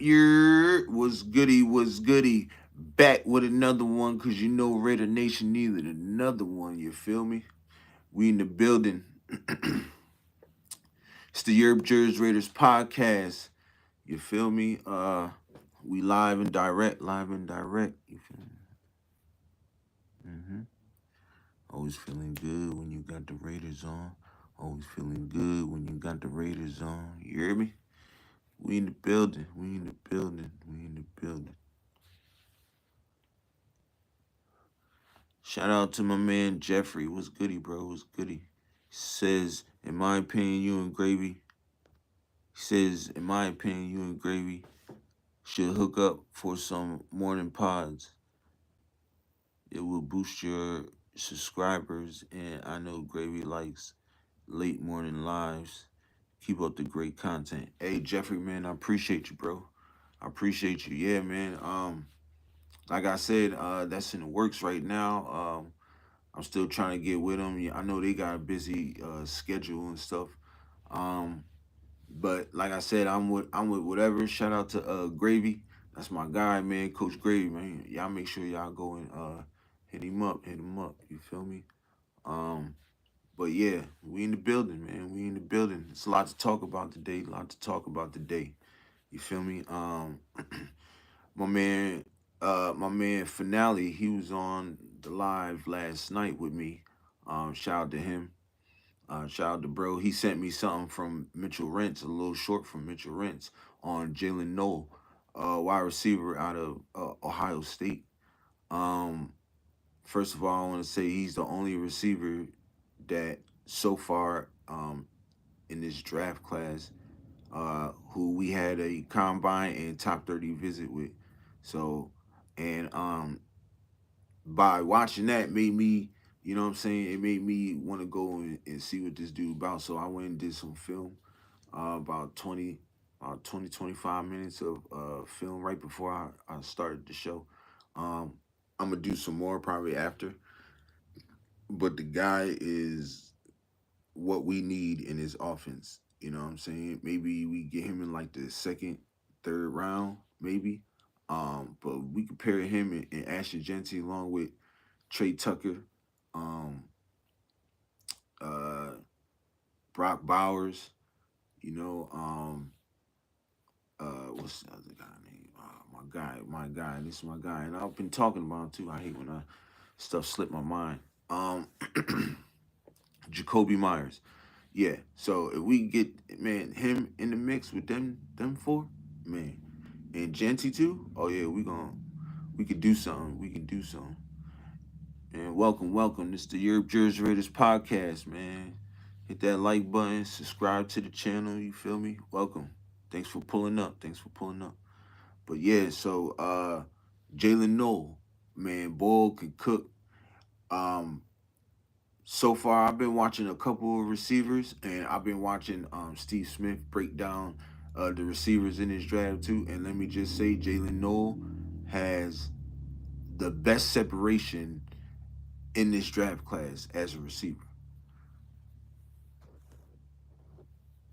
Was goody, was goody. Back with another one, cause you know Raider Nation needed another one. You feel me? We in the building. It's the Jerz Raiders Podcast. You feel me? We live and direct, live and direct. You feel me? Always feeling good when you got the Raiders on. Always feeling good when you got the Raiders on. You hear me? We in the building. We in the building. We in the building. Shout out to my man Jeffrey. What's goody, bro? What's goody? Says, in my opinion, you and Gravy. Says, in my opinion, you and Gravy should hook up for some morning pods. It will boost your subscribers, and I know Gravy likes late morning lives. Keep up the great content. Hey, Jeffrey, man, I appreciate you, bro. I appreciate you. Yeah, man. Like I said, that's in the works right now. I'm still trying to get with them. Yeah, I know they got a busy schedule and stuff. Um, but like I said, I'm with whatever. Shout out to Gravy. That's my guy, man, Coach Gravy, man. Y'all make sure y'all go and hit him up, hit him up. You feel me? Um, but yeah, we in the building, man. We in the building. It's a lot to talk about today. A lot to talk about today. You feel me? My man, my man Finale, he was on the live last night with me. Shout out to him. Shout out to bro. He sent me something from Mitchell Rentz, a little short from Mitchell Rentz on Jalen Noel, wide receiver out of Ohio State. Um, First of all, I want to say he's the only receiver that so far in this draft class who we had a combine and top 30 visit with. So, and by watching that made me, you know what I'm saying, it made me want to go and see what this dude about. So I went and did some film, about 25 minutes of film right before I started the show. Um, I'm gonna do some more probably after, but the guy is what we need in his offense. You know what I'm saying? Maybe we get him in like the second, third round, maybe. But we could pair him and Ashton Genty along with Trey Tucker, um, uh, Brock Bowers, you know, what's the other guy name? My guy, this is my guy, and I've been talking about him too. I hate when stuff slip my mind. Jacoby Myers, yeah. So if we get man him in the mix with them four, man, and Genty too. Oh yeah, we could do something. We can do something. And welcome, welcome. This is the Jerz Raiders Podcast, man. Hit that like button, subscribe to the channel, you feel me? Welcome. Thanks for pulling up. Thanks for pulling up. But yeah, so Jalen Noel, man, boy can cook. Um so far I've been watching a couple of receivers and I've been watching Steve Smith break down the receivers in his draft too. And let me just say Jalen Noel has the best separation in this draft class as a receiver.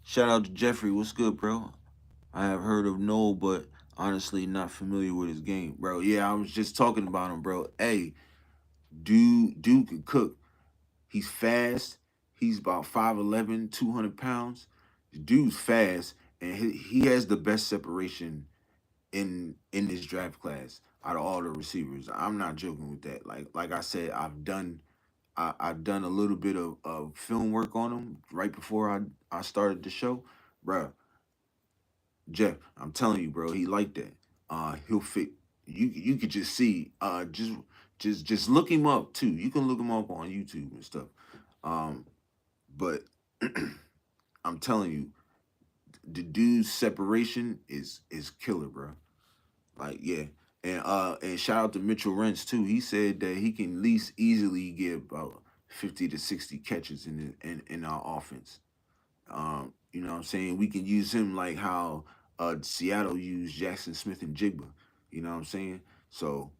Shout out to Jeffrey. What's good, bro? I have heard of Noel, but honestly not familiar with his game, bro. Yeah, I was just talking about him, bro. Hey, dude can cook. He's fast. He's about 5'11", 200 pounds. The dude's fast, and he has the best separation in this draft class out of all the receivers. I'm not joking with that. Like I said, I've done a little bit of film work on him right before I started the show, bro. Jeff, I'm telling you, bro, he like that. He'll fit. You could just see. Just look him up too. You can look him up on YouTube and stuff. Um, but I'm telling you, the dude's separation is killer, bro. Like yeah, and shout out to Mitchell Rentz too. He said that he can at least easily get about 50 to 60 catches in our offense. You know what I'm saying? We can use him like how Seattle used Jackson Smith and Jigba. You know what I'm saying? So,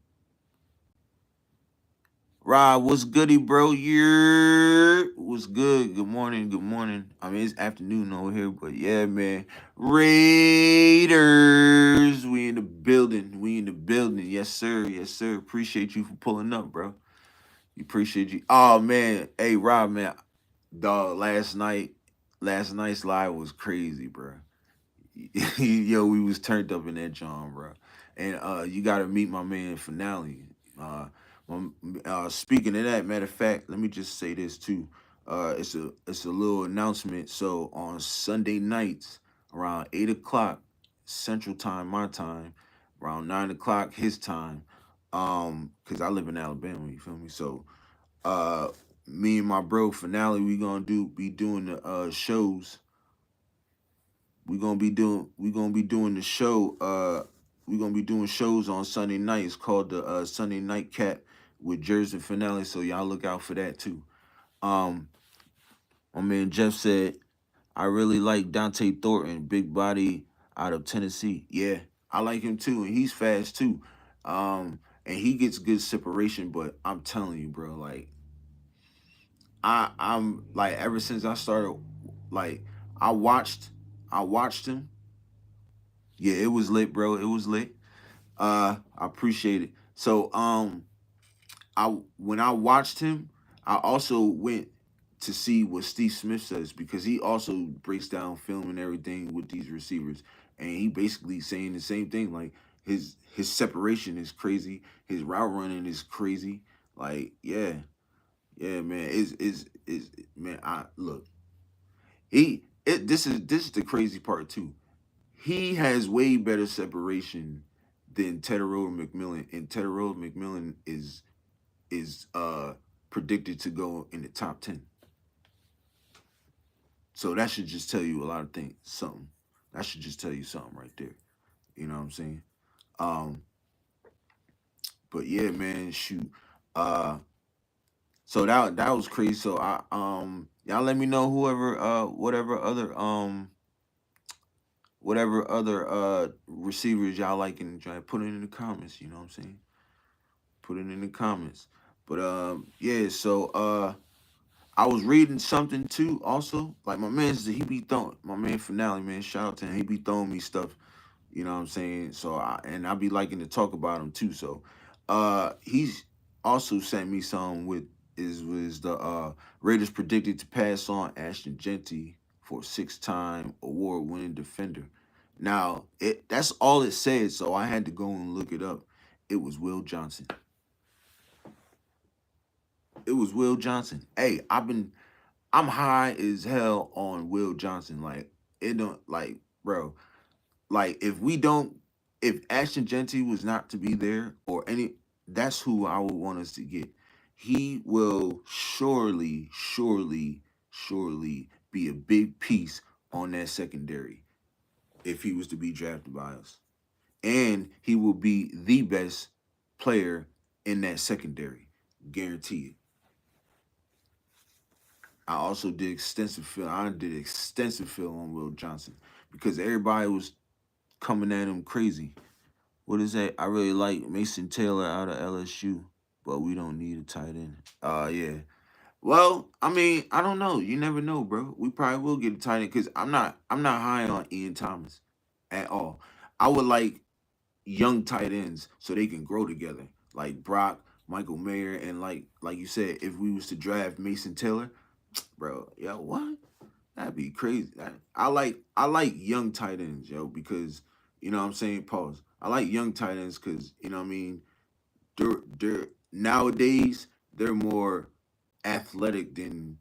Rob, what's goody, bro? Yeah, what's good? Good morning, good morning. I mean, it's afternoon over here, but yeah, man. Raiders, Yes, sir. Yes, sir. Appreciate you for pulling up, bro. You appreciate you. Oh man, hey Rob, man, dog. Last night's live was crazy, bro. Yo, we was turned up in that John, bro. And you got to meet my man Finale. Uh, Speaking of that, matter of fact, let me just say this too. It's a little announcement. So on Sunday nights around 8 o'clock Central Time, my time, around 9 o'clock his time, because I live in Alabama. You feel me? So uh, me and my bro Finale, we gonna be doing the shows. We gonna be doing the show. We gonna be doing shows on Sunday night. It's called the Sunday Night Cat with Jerz and Finale. So y'all look out for that too. Um, my man Jeff said, I really like Dante Thornton, big body out of Tennessee. Yeah, I like him too, and he's fast too. And he gets good separation, but I'm telling you, bro, like I'm like ever since I started, like I watched I watched him. Yeah, it was lit, bro. It was lit. I appreciate it. So I when I watched him, I also went to see what Steve Smith says because he also breaks down film and everything with these receivers, and he basically saying the same thing. Like his separation is crazy, his route running is crazy. Like yeah, man, is man. I look, this is the crazy part too. He has way better separation than Tedderode McMillan, and Tedderode McMillan is predicted to go in the top 10. So that should just tell you a lot of things. Something that should just tell you something right there. You know what I'm saying? Um, but yeah, man, shoot. Uh, so that was crazy. So I y'all let me know whoever whatever other receivers y'all like and try to put it in the comments. You know what I'm saying? Put it in the comments. But yeah, so I was reading something too, also. Like he be throwing my man Finale, man, shout out to him. He be throwing me stuff, you know what I'm saying? So I be liking to talk about him too. So he's also sent me some with is was the Raiders predicted to pass on Ashton Genty for 6-time award winning defender. Now that's all it said, so I had to go and look it up. It was Will Johnson. It was Will Johnson. Hey, I'm high as hell on Will Johnson. Like it don't like, bro. Like if Ashton Genty was not to be there or any, that's who I would want us to get. He will surely be a big piece on that secondary if he was to be drafted by us. And he will be the best player in that secondary. Guaranteed. I did extensive film on Will Johnson because everybody was coming at him crazy. What is that? I really like Mason Taylor out of LSU, but we don't need a tight end. Yeah. Well, I mean, I don't know. You never know, bro. We probably will get a tight end because I'm not high on Ian Thomas at all. I would like young tight ends so they can grow together, like Brock, Michael Mayer, and like you said, if we was to draft Mason Taylor, bro, yo, what? That'd be crazy. I like young tight ends, yo, because you know what I'm saying. Pause. I like young tight ends because you know what I mean. They're nowadays they're more athletic than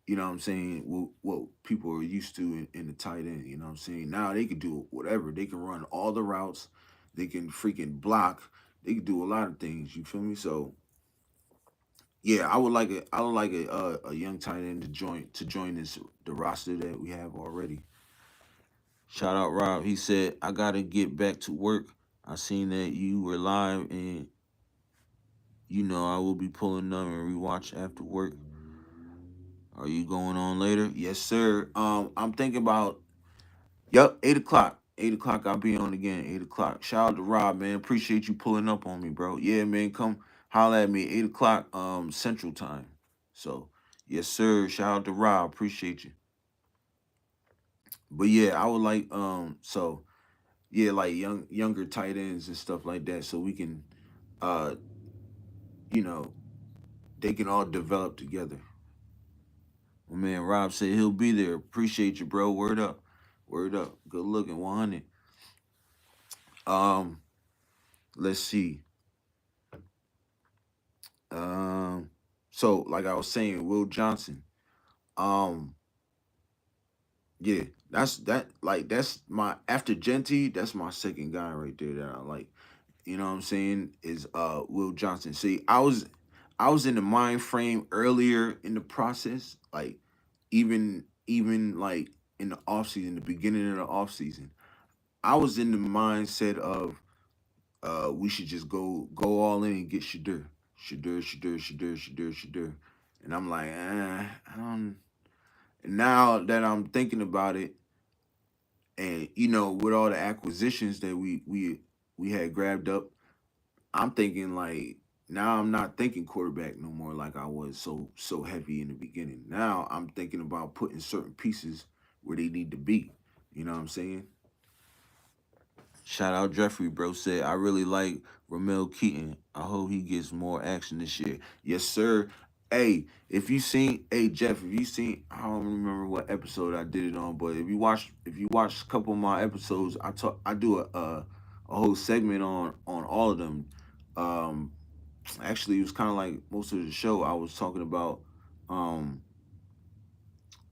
you know what I'm saying. What people are used to in the tight end. You know what I'm saying. Now they can do whatever. They can run all the routes. They can freaking block. They can do a lot of things. You feel me? So yeah, I would like a young tight end to join this the roster that we have already. Shout out Rob. He said, I gotta get back to work. I seen that you were live and I will be pulling up and rewatch after work. Are you going on later? Yes, sir. I'm thinking about 8 o'clock. 8 o'clock I'll be on again. 8 o'clock. Shout out to Rob, man. Appreciate you pulling up on me, bro. Yeah, man. Come holler at me. 8 o'clock Central Time. So yes, sir. Shout out to Rob. Appreciate you. But yeah, I would like so yeah, like younger tight ends and stuff like that, so we can, uh, you know, they can all develop together. My man Rob said he'll be there. Appreciate you, bro. Word up, word up. Good looking, 100. Um, let's see. Um, so like I was saying, Will Johnson. Um, yeah, that's my after Genty. That's my second guy right there that I like. You know what I'm saying? Is Will Johnson. See, I was in the mind frame earlier in the process, like even like in the off season, the beginning of the off season. I was in the mindset of we should just go all in and get Shadur. And I'm like, I don't. And now that I'm thinking about it, and with all the acquisitions that we had grabbed up, I'm thinking like now I'm not thinking quarterback no more like I was so heavy in the beginning. Now I'm thinking about putting certain pieces where they need to be. You know what I'm saying? Shout out Jeffrey, bro. Said I really like Ramel Keaton. I hope he gets more action this year. Yes, sir. Hey, hey Jeff, if you seen, I don't remember what episode I did it on, but if you watch a couple of my episodes, I do a whole segment on all of them. Um, Actually, it was kind of like most of the show. I was talking about um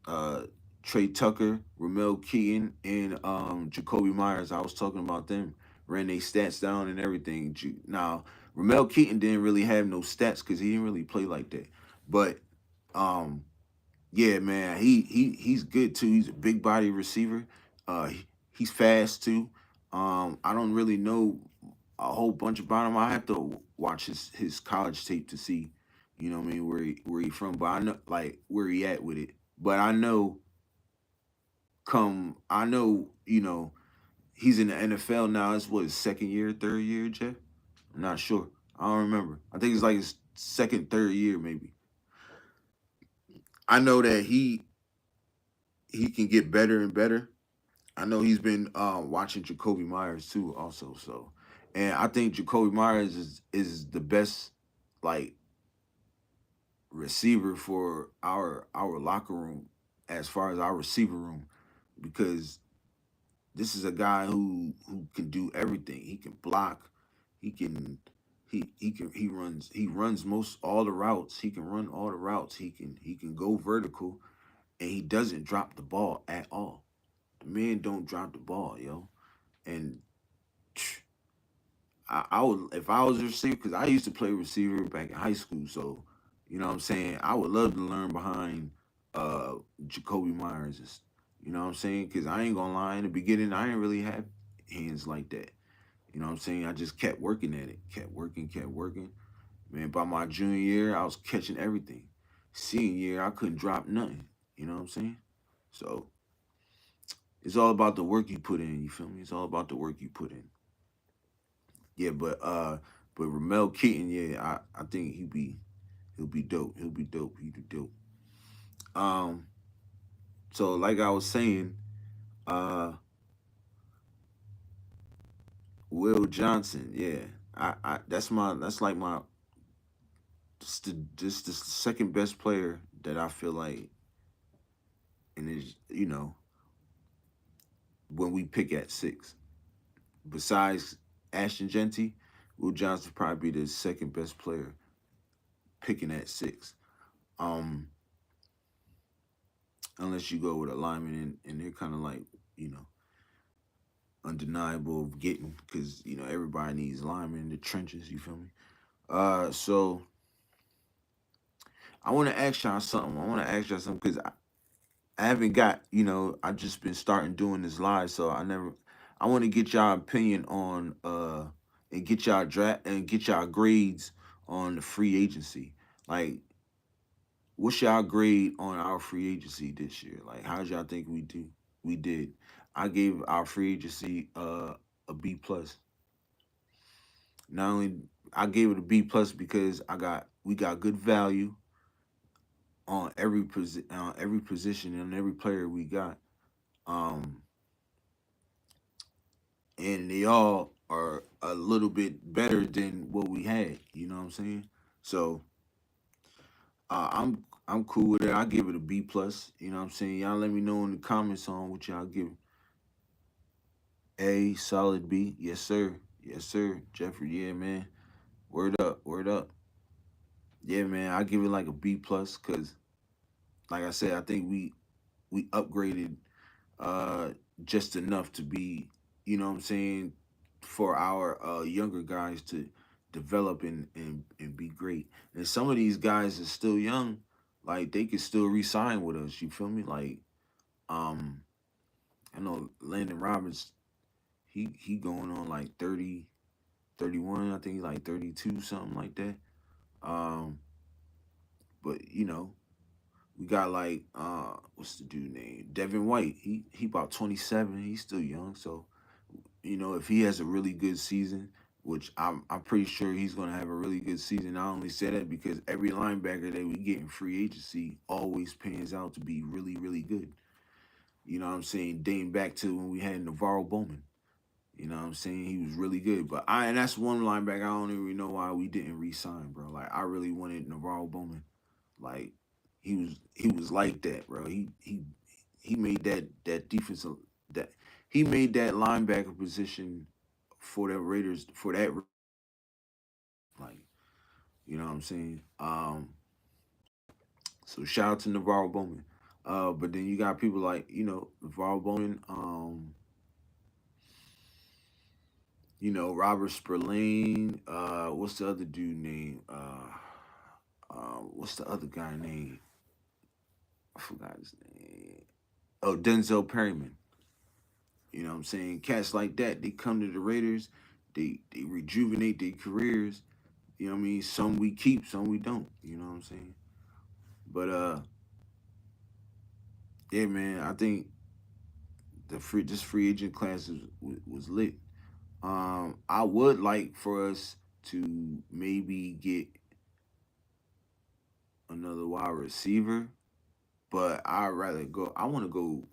uh Trey Tucker, Ramel Keaton, and Jacoby Myers. I was talking about them, ran their stats down and everything. Now, Ramel Keaton didn't really have no stats because he didn't really play like that. But um, yeah, man, he's good too. He's a big body receiver. He's fast too. I don't really know a whole bunch about him. I have to watch his college tape to see, what I mean, where he from. But I know like where he at with it. But I know, he's in the NFL now. It's what his second year, third year, Jeff? I'm not sure. I don't remember. I think it's like his second, third year, maybe. I know that he can get better and better. I know he's been watching Jacoby Myers too, also. So, and I think Jacoby Myers is the best like receiver for our locker room as far as our receiver room because this is a guy who can do everything. He can block. He can he runs most all the routes. He can run all the routes. He can go vertical and he doesn't drop the ball at all. The man don't drop the ball, yo. And I would if I was a receiver because I used to play receiver back in high school. So you know what I'm saying. I would love to learn behind uh Jacoby Myers. You know what I'm saying? Because I ain't gonna lie. In the beginning, I didn't really have hands like that. You know what I'm saying? I just kept working at it, kept working. Man, by my junior year, I was catching everything. Senior year, I couldn't drop nothing. You know what I'm saying? So it's all about the work you put in. You feel me? It's all about the work you put in. Yeah, but Ramel Keaton, yeah, I think he'll be dope. He'll be dope. He'll be dope. Um, so like I was saying, uh, Will Johnson, yeah, that's like my just the second best player that I feel like, and is when we pick at six, besides Ashton Genty, Will Johnson probably be the second best player picking at six. Um, unless you go with a lineman and they're kind of like you know undeniable of getting because everybody needs linemen in the trenches. You feel me? So I want to ask y'all something. Because I haven't got, I just been starting doing this live, so I want to get y'all opinion on and get y'all draft and get y'all grades on the free agency. Like, what's y'all grade on our free agency this year? Like, how y'all think we did? I gave our free agency a B plus. Not only I gave it a B plus because we got good value on every position and every player we got. Um, and they all are a little bit better than what we had. You know what I'm saying? So I'm cool with it. I give it a B plus. You know what I'm saying? Y'all let me know in the comments on what y'all give. A solid B. Yes sir. Yes sir. Jeffrey. Yeah man. Word up. Word up. Yeah man. I give it like a B plus because like I said, I think we upgraded uh just enough to be, you know what I'm saying, for our younger guys to develop and be great. And some of these guys are still young, like they could still re-sign with us. You feel me? Like um I know Landon Roberts, he going on like 30, 31. I think he's like 32, something like that. Um, but you know, we got like what's the dude name? Devin White. He about 27. He's still young, so you know, if he has a really good season, which I'm pretty sure he's gonna have a really good season. I only say that because every linebacker that we get in free agency always pans out to be really, really good. You know what I'm saying? Dating back to when we had Navarro Bowman. You know what I'm saying? He was really good. But and that's one linebacker I don't even know why we didn't re-sign, bro. Like I really wanted Navarro Bowman. Like he was like that, bro. He made that defensive that he made that linebacker position for the Raiders for that like you know what I'm saying. So shout out to Navarro Bowman. But then you got people like Navarro Bowman. Robert Spurlane. What's the other dude name? What's the other guy name? I forgot his name. Oh, Denzel Perryman. You know what I'm saying? Cats like that, they come to the Raiders, they rejuvenate their careers. You know what I mean? Some we keep, some we don't. You know what I'm saying? But yeah, man, I think this free agent class was lit. I would like for us to maybe get another wide receiver, but I'd rather go. I want to go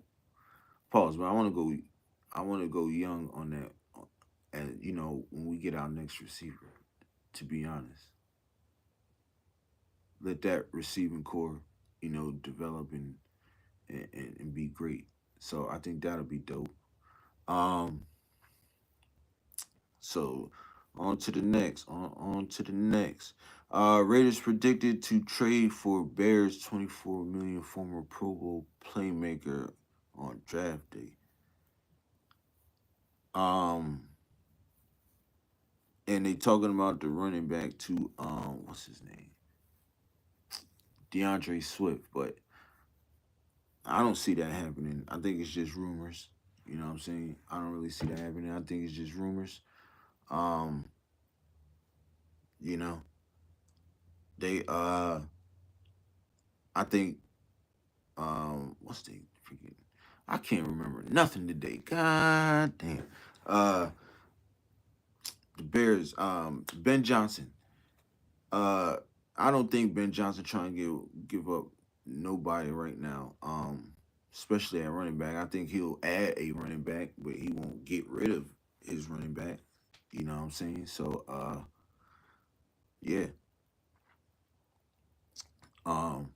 pause, but I want to go young on that. And when we get our next receiver, to be honest, let that receiving core, develop and be great. So I think that'll be dope. Um, so on to the next. On to the next. Raiders predicted to trade for Bears 24 million former Pro Bowl playmaker on draft day. Um, and they talking about the running back to what's his name, DeAndre Swift, but I don't see that happening. I think it's just rumors. You know what I'm saying? I don't really see that happening. I think it's just rumors. Um, you know, they I think what's the freaking I can't remember nothing today. God damn. Uh the Bears, Ben Johnson. Uh I don't think Ben Johnson trying to give up nobody right now. Especially at running back. I think he'll add a running back, but he won't get rid of his running back. You know what I'm saying? So yeah. Um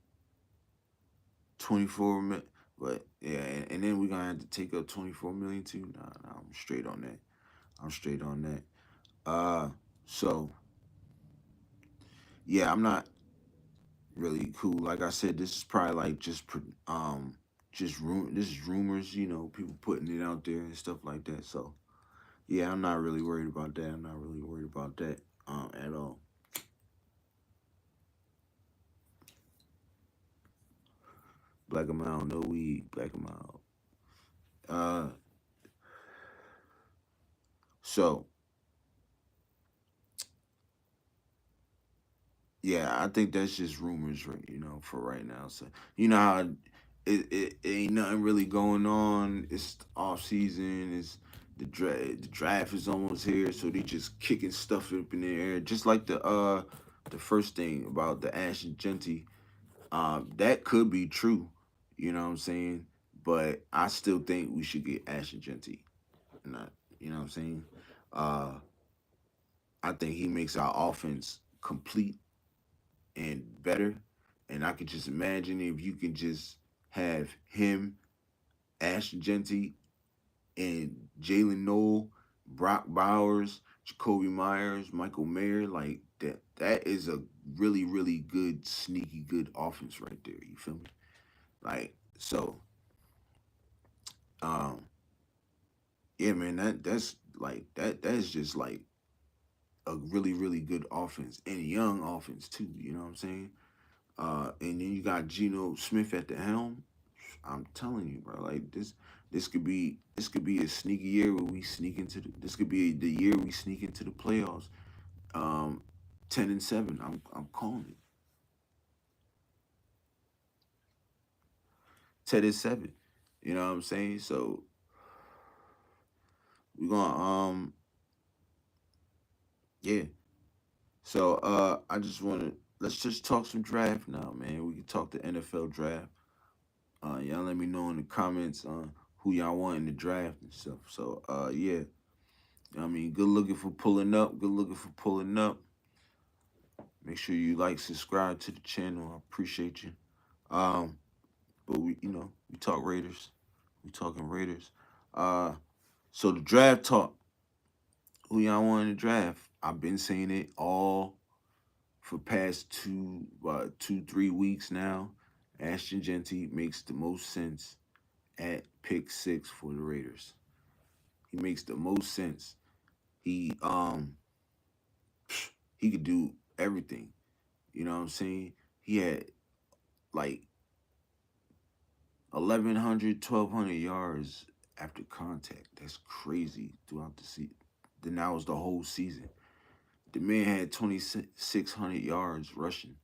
24 million, but yeah, and then we're gonna have to take up 24 million too. Nah, I'm straight on that. I'm straight on that. So yeah, I'm not really cool. Like I said, this is probably like this is rumors, people putting it out there and stuff like that. So yeah, I'm not really worried about that. I'm not really worried about that at all. Black 'em out, no weed, black 'em out. Uh so yeah, I think that's just rumors, right? For right now. So you know how it ain't nothing really going on. It's off season. It's the draft is almost here, so they just kicking stuff up in the air, just like the first thing about the Ashton Genty. That could be true. You know what I'm saying? But I still think we should get Ashton Genty. Not You know what I'm saying? Uh, I think he makes our offense complete and better. And I could just imagine if you can just have him, Ashton Genty, and Jalen Noel, Brock Bowers, Jacoby Myers, Michael Mayer, like that. That is a really, really good, sneaky, good offense right there. You feel me? Like so. Um, yeah, man. That's like that. That's just like a really, really good offense and young offense too. You know what I'm saying? And then you got Geno Smith at the helm. I'm telling you, bro. Like this could be a sneaky year where we sneak into this could be the year we sneak into the playoffs. Um, 10-7. I'm calling it 10-7. You know what I'm saying? So we're gonna yeah. So I just wanna let's just talk some draft now, man. We can talk the NFL draft. Y'all let me know in the comments who y'all want in the draft and stuff. So yeah. I mean, good looking for pulling up. Good looking for pulling up. Make sure you like, subscribe to the channel. I appreciate you. Um, but we talk Raiders. We talking Raiders. Uh, so the draft talk. Who y'all want in the draft? I've been saying it all for past 3 weeks now. Ashton Genty makes the most sense at pick 6 for the Raiders. He makes the most sense. He he could do everything. You know what I'm saying? He had like 1,100, 1,200 yards after contact. That's crazy throughout the season. Then that was the whole season. The man had 2,600 yards rushing.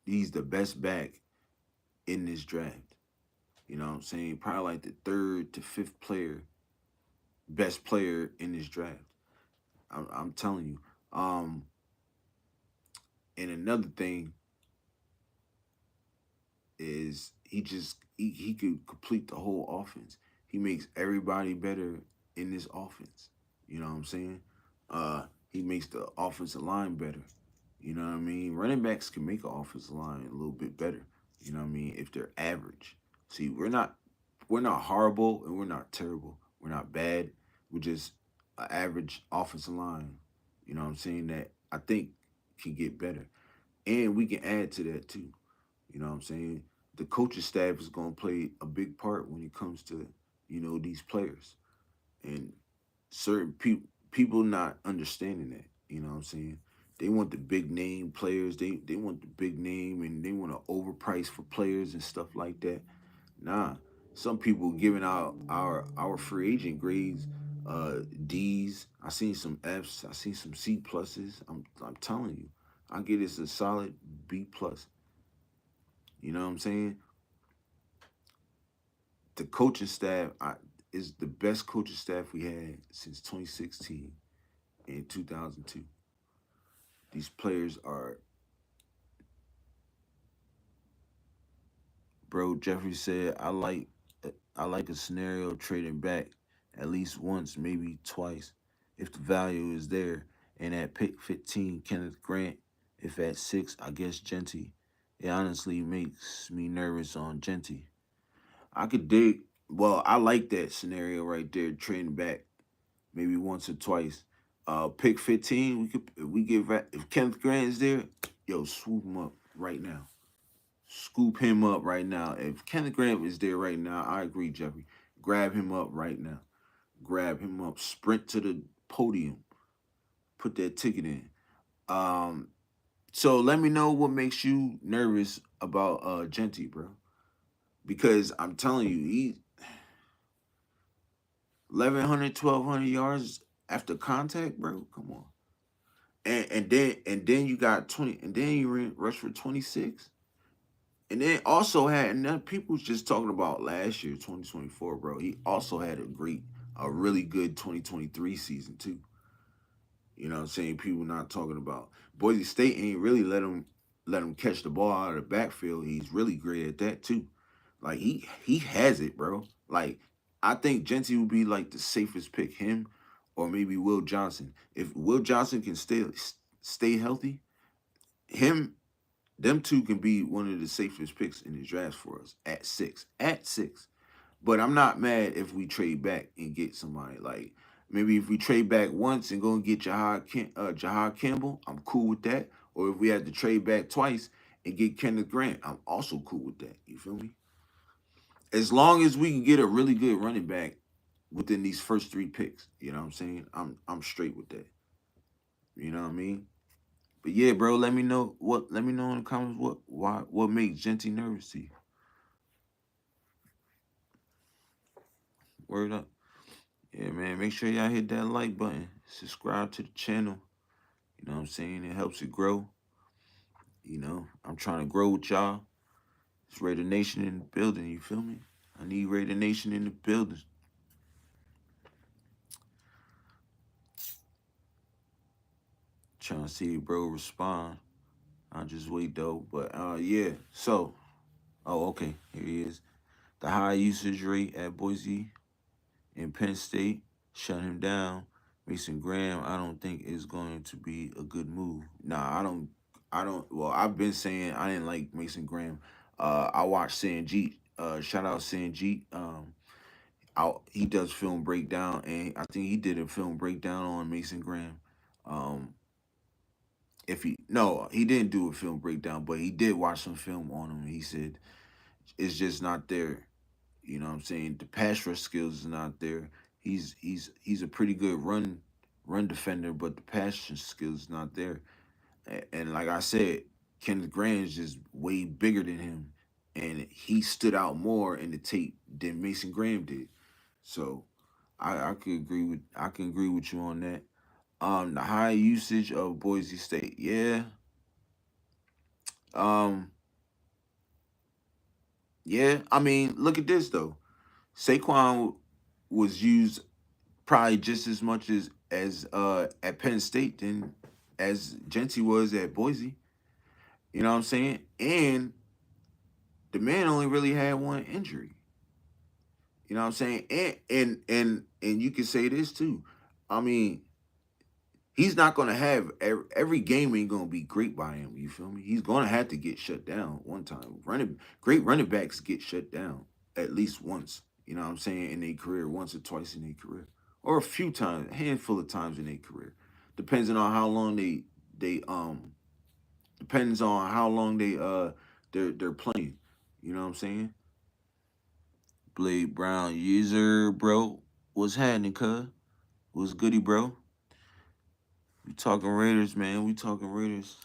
He's the best back in this draft. You know what I'm saying? Probably like the third to fifth best player in this draft. I'm telling you. And another thing is he could complete the whole offense. He makes everybody better in this offense. You know what I'm saying? He makes the offensive line better. You know what I mean? Running backs can make an offensive line a little bit better. You know what I mean? If they're average. See, we're not horrible and we're not terrible. We're not bad. We're just an average offensive line. You know what I'm saying? That I think can get better. And we can add to that too. You know what I'm saying? The coaching staff is going to play a big part when it comes to, these players. And certain people not understanding that. You know what I'm saying? They want the big name players. They want the big name and they want to overprice for players and stuff like that. Nah, some people giving out our free agent grades, D's. I seen some F's. I seen some C pluses. I'm telling you, I get it's a solid B plus. You know what I'm saying? The coaching staff is the best coaching staff we had since 2016 and 2002. These players are, bro. Jeffrey said, I like a scenario trading back at least once, maybe twice, if the value is there. And at pick 15, Kenneth Grant. If at 6, I guess Genty. It honestly makes me nervous on Genty. I could dig. Well, I like that scenario right there, trading back maybe once or twice. Pick 15, if Kenneth Grant is there, yo, swoop him up right now. Scoop him up right now. If Kenneth Grant is there right now, I agree, Jeffrey. Grab him up right now. Grab him up. Sprint to the podium. Put that ticket in. Um, so let me know what makes you nervous about Genty, bro. Because I'm telling you, he 1,100, 1,200 yards after contact, bro. Come on. And then you got 20, and then you rushed for 26. And then also had, and then people was just talking about last year, 2024, bro. He also had a really good 2023 season too. You know what I'm saying? People not talking about Boise State ain't really let him catch the ball out of the backfield. He's really great at that too. Like he has it, bro. Like I think Gentry would be like the safest pick, him or maybe Will Johnson. If Will Johnson can stay healthy, him them two can be one of the safest picks in the draft for us at 6. At 6. But I'm not mad if we trade back and get somebody like maybe if we trade back once and go and get Jahad Campbell, I'm cool with that. Or if we had to trade back twice and get Kenneth Grant, I'm also cool with that. You feel me? As long as we can get a really good running back within these first 3 picks, you know what I'm saying? I'm straight with that. You know what I mean? But yeah, bro, let me know in the comments what makes Genty nervous to you. Word up. Yeah, man. Make sure y'all hit that like button. Subscribe to the channel. You know what I'm saying? It helps it grow. You know, I'm trying to grow with y'all. It's Raider Nation in the building, you feel me? I need Raider Nation in the building. Trying to see bro respond. I'll just wait though. But yeah. So, okay. Here he is. The high usage rate at Boise and Penn State shut him down. Mason Graham, I don't think is going to be a good move. Nah, I don't. Well, I've been saying I didn't like Mason Graham. I watched Sanjeet. Shout out Sanjeet. He does film breakdown, and I think he did a film breakdown on Mason Graham. Um, if he no, he didn't do a film breakdown, but he did watch some film on him. He said it's just not there. You know what I'm saying? The pass rush skills is not there. He's a pretty good run defender, but the pass rush skills is not there. And like I said, Kenneth Grant is just way bigger than him, and he stood out more in the tape than Mason Graham did. So I can agree with you on that. The high usage of Boise State, yeah. Um, yeah. I mean, look at this though. Saquon was used probably just as much as at Penn State than as Genty was at Boise. You know what I'm saying? And the man only really had one injury. You know what I'm saying? And you can say this too. I mean, he's not gonna have every game ain't gonna be great by him. You feel me? He's gonna have to get shut down one time. Great running backs get shut down at least once. You know what I'm saying? In their career, once or twice in their career, or a few times, a handful of times in their career, depends on how long they depends on how long they're playing. You know what I'm saying? Blade Brown user, bro. What's happening, cuz? What's goody, bro? We talking Raiders, man. We talking Raiders.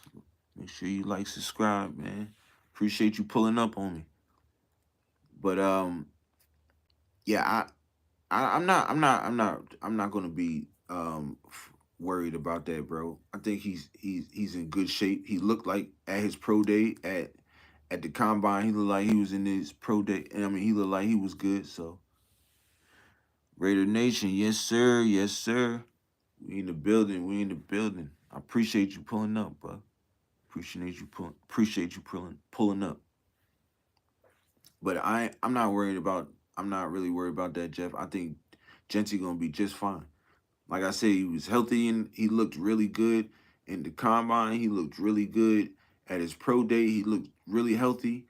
Make sure you like, subscribe, man. Appreciate you pulling up on me. But yeah, I'm not gonna be worried about that, bro. I think he's in good shape. He looked like at his pro day at the combine, he looked like he was in his pro day. I mean, he looked like he was good. So Raider Nation, yes sir, yes sir. We in the building. We in the building. I appreciate you pulling up, bro. Appreciate you pulling up. But I'm not really worried about that, Jeff. I think Genty gonna be just fine. Like I said, he was healthy and he looked really good in the combine. He looked really good at his pro day. He looked really healthy.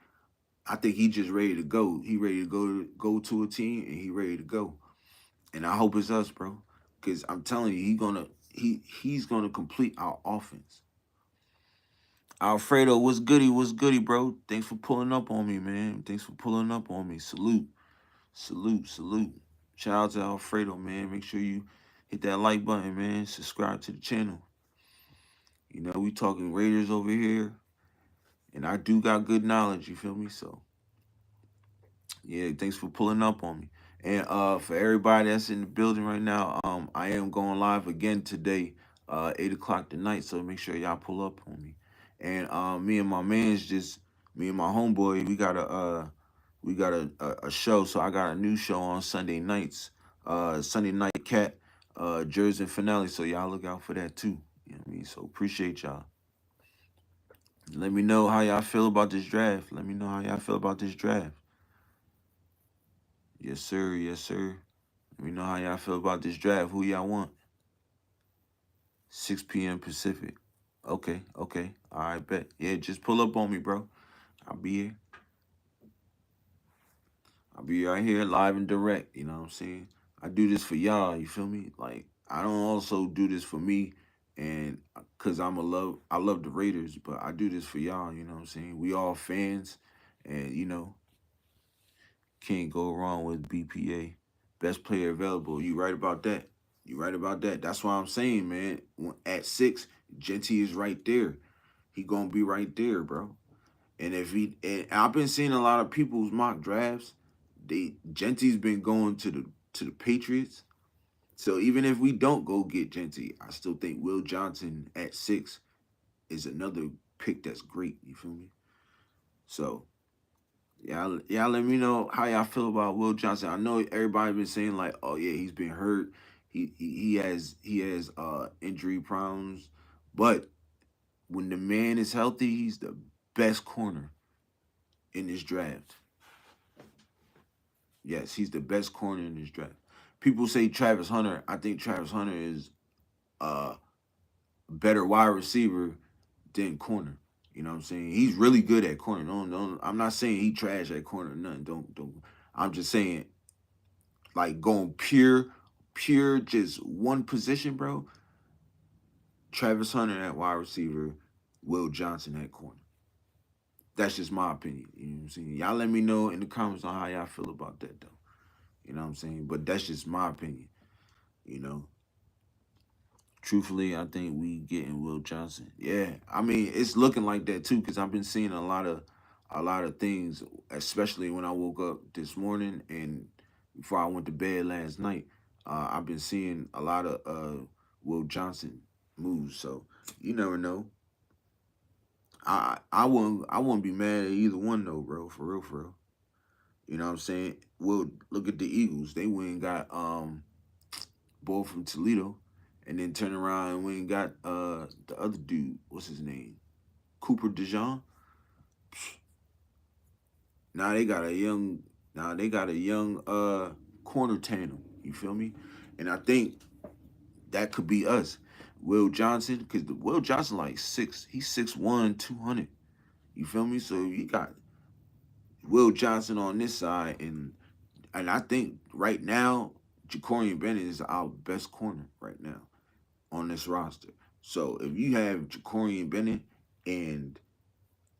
I think he just ready to go. He ready to go to a team and he ready to go. And I hope it's us, bro. Cause I'm telling you, he's gonna complete our offense. Alfredo, what's goody, bro? Thanks for pulling up on me, man. Thanks for pulling up on me. Salute. Salute, salute. Shout out to Alfredo, man. Make sure you hit that like button, man. Subscribe to the channel. You know, we talking Raiders over here. And I do got good knowledge, you feel me? So, yeah, thanks for pulling up on me. And for everybody that's in the building right now, I am going live again today, 8 o'clock tonight. So make sure y'all pull up on me. And me and my man's just me and my homeboy, we got a show. So I got a new show on Sunday nights. Sunday night cat, Jersey finale. So y'all look out for that too. You know what I mean? So appreciate y'all. Let me know how y'all feel about this draft. Let me know how y'all feel about this draft. Yes, sir. Yes, sir. Let me know how y'all feel about this draft. Who y'all want? 6 p.m. Pacific. Okay, okay. All right, bet. Yeah, just pull up on me, bro. I'll be here. I'll be right here live and direct. You know what I'm saying? I do this for y'all. You feel me? Like I don't also do this for me, and cause I love the Raiders, but I do this for y'all. You know what I'm saying? We all fans, and can't go wrong with BPA, best player available. You right about that. You right about that. That's why I'm saying, man. At 6, Genty is right there. He gonna be right there, bro. And I've been seeing a lot of people's mock drafts. Genty's been going to the Patriots. So even if we don't go get Genty, I still think Will Johnson at 6 is another pick that's great. You feel me? So y'all let me know how y'all feel about Will Johnson. I know everybody been saying like, oh yeah, he's been hurt. He has injury problems, but when the man is healthy, he's the best corner in this draft. Yes, he's the best corner in this draft. People say Travis Hunter. I think Travis Hunter is a better wide receiver than corner. You know what I'm saying? He's really good at corner. Don't. I'm not saying he trash at corner. Nothing. Don't. I'm just saying like going pure, just one position, bro. Travis Hunter at wide receiver, Will Johnson at corner. That's just my opinion. You know what I'm saying? Y'all let me know in the comments on how y'all feel about that, though. You know what I'm saying? But that's just my opinion. You know, truthfully, I think we getting Will Johnson. Yeah, I mean, it's looking like that too because I've been seeing a lot of things, especially when I woke up this morning and before I went to bed last night. I've been seeing a lot of Will Johnson moves. So you never know. I wouldn't be mad at either one though, bro. For real, for real. You know what I'm saying? Well, look at the Eagles. They went and got boy from Toledo, and then turn around and went and got the other dude. What's his name? Cooper DeJean. Now they got a young. Now they got a young corner tandem. You feel me? And I think that could be us. Will Johnson, because Will Johnson like 6. He's 6'1", 200. You feel me? So you got Will Johnson on this side, and I think right now Jacorian Bennett is our best corner right now on this roster. So if you have Jacorian Bennett and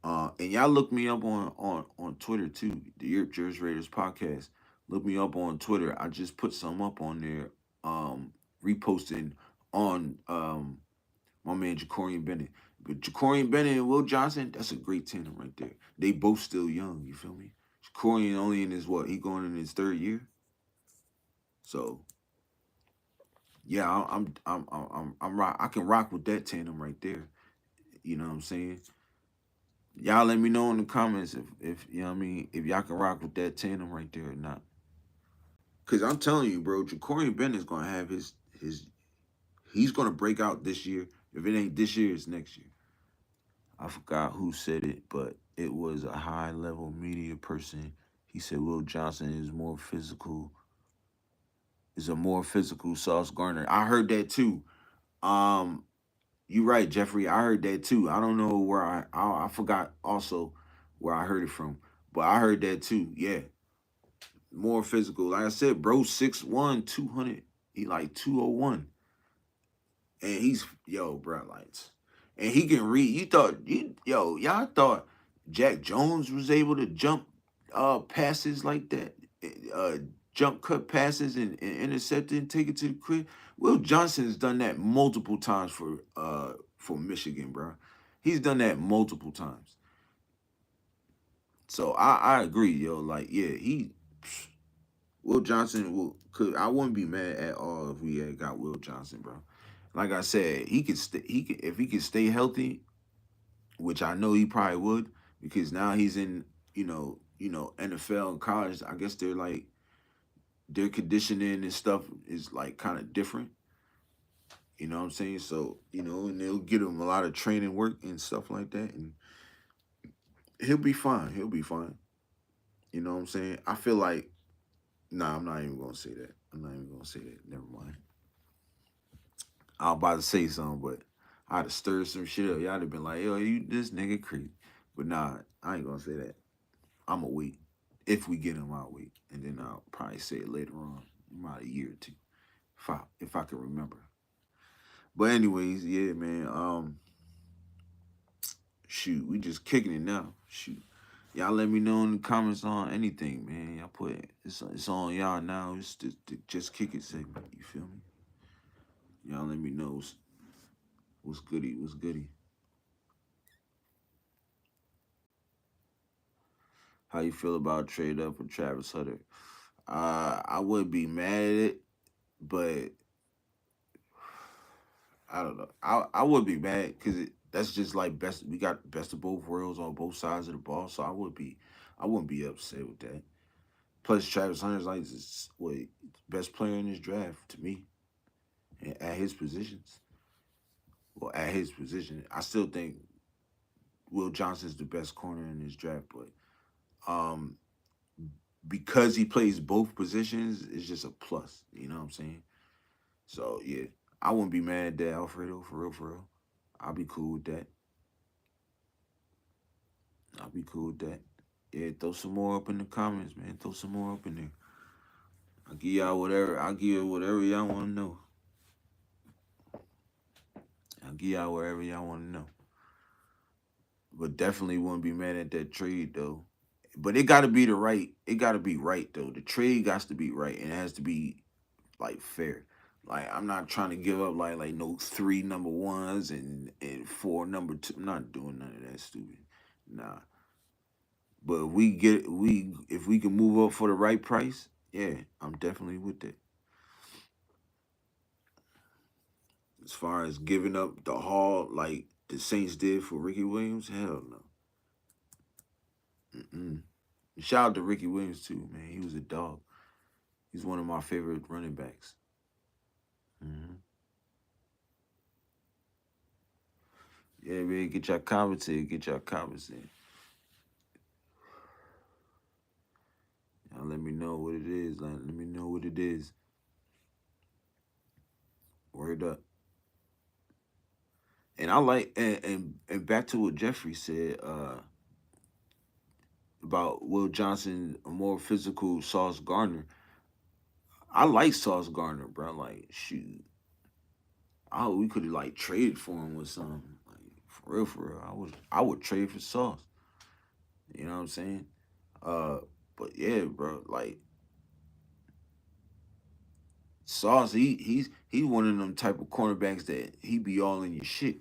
y'all look me up on Twitter too, TheYurpJerz Raiders Podcast. Look me up on Twitter. I just put some up on there, reposting on my man Jacorian Bennett. But Jacorian Bennett and Will Johnson, that's a great tandem right there. They both still young. You feel me? Jacorian only in his what? He going in his 3rd year. So yeah, I'm rock. I can rock with that tandem right there. You know what I'm saying? Y'all let me know in the comments if you know what I mean, if y'all can rock with that tandem right there or not. Cause I'm telling you, bro, Jacorian Bennett's gonna have his he's gonna break out this year. If it ain't this year, it's next year. I forgot who said it, but it was a high level media person. He said Will Johnson is a more physical Sauce Gardner. I heard that too. Um, you right, Jeffrey. I heard that too. I don't know where I forgot also where I heard it from, but I heard that too. Yeah, more physical. Like I said, bro, 6'1", 200. He like 201, and he's yo, bro, like, and he can read. Y'all thought Jack Jones was able to jump passes like that, uh jump cut passes and intercept it and take it to the crib. Will Johnson's done that multiple times for Michigan, bro. He's done that multiple times. So I agree, yo. Like, yeah, Will Johnson could I wouldn't be mad at all if we had got Will Johnson, bro. Like I said, he could if he could stay healthy, which I know he probably would, because now he's in, NFL and college. I guess they're like their conditioning and stuff is like kind of different. You know what I'm saying? So, and they'll get him a lot of training work and stuff like that, and he'll be fine. He'll be fine. You know what I'm saying? I feel like Nah, I'm not even gonna say that. I'm not even gonna say that. Never mind. I was about to say something, but I'd have stirred some shit up. Y'all have been like, yo, you this nigga creep. But nah, I ain't gonna say that. I'ma wait. If we get him, I'll wait. And then I'll probably say it later on, about a year or two. If I can remember. But anyways, yeah, man. Shoot, we just kicking it now. Shoot. Y'all let me know in the comments on anything, man. Y'all put it. It's on y'all now. It's the just kick it segment. You feel me? Y'all let me know what's goody. What's goody. How you feel about trade up for Travis Hunter? I would be mad at it, but I don't know. I would be mad because that's just like best. We got best of both worlds on both sides of the ball, so I wouldn't be upset with that. Plus, Travis Hunter's like what best player in this draft to me, at his positions. Well, at his position, I still think Will Johnson's the best corner in this draft, but um, because he plays both positions, it's just a plus. You know what I'm saying? So yeah, I wouldn't be mad at that, Alfredo. For real, for real. I'll be cool with that. I'll be cool with that. Yeah, throw some more up in the comments, man. Throw some more up in there. I'll give y'all whatever. I'll give you whatever y'all want to know. I'll give y'all wherever y'all want to know. But definitely wouldn't be mad at that trade though. But it gotta be the right. It gotta be right though. The trade got to be right, and it has to be like fair. Like I'm not trying to give up like no 3 number 1s and 4 number 2. I'm not doing none of that stupid. Nah. But if we can move up for the right price, yeah, I'm definitely with that. As far as giving up the haul like the Saints did for Ricky Williams, hell no. Mm-mm. Shout out to Ricky Williams too, man. He was a dog. He's one of my favorite running backs. Hmm. Yeah, man, get your comments in. Get your comments in. Y'all let me know what it is. Let me know what it is. Word up. And I like and back to what Jeffrey said about Will Johnson, a more physical Sauce Gardner. I like Sauce Gardner, bro. Like shoot, we could have like traded for him with something. Like for real, for real. I would trade for Sauce. You know what I'm saying? Uh, but yeah, bro. Like Sauce, he's one of them type of cornerbacks that he be all in your shit.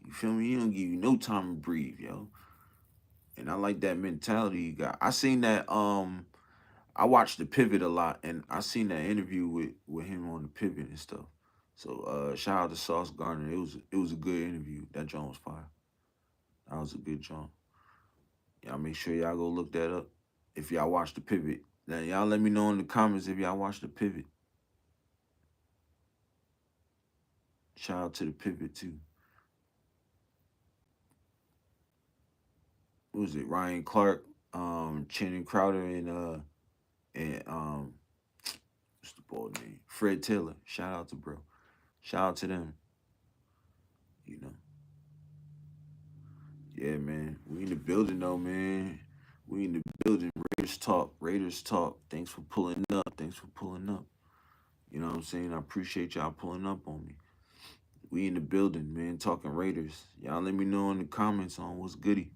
You feel me? He don't give you no time to breathe, yo. And I like that mentality you got. I seen that. I watched the Pivot a lot, and I seen that interview with him on the Pivot and stuff. So shout out to Sauce Gardner. It was a good interview. That John was fire. That was a good John. Y'all make sure y'all go look that up. If y'all watch the Pivot, now y'all let me know in the comments if y'all watch the Pivot. Shout out to the Pivot too. What was it? Ryan Clark, Channing Crowder, and what's the boy name? Fred Taylor. Shout out to bro. Shout out to them. You know. Yeah, man. We in the building though, man. We in the building. Raiders talk. Raiders talk. Thanks for pulling up. Thanks for pulling up. You know what I'm saying? I appreciate y'all pulling up on me. We in the building, man. Talking Raiders. Y'all let me know in the comments on what's goody.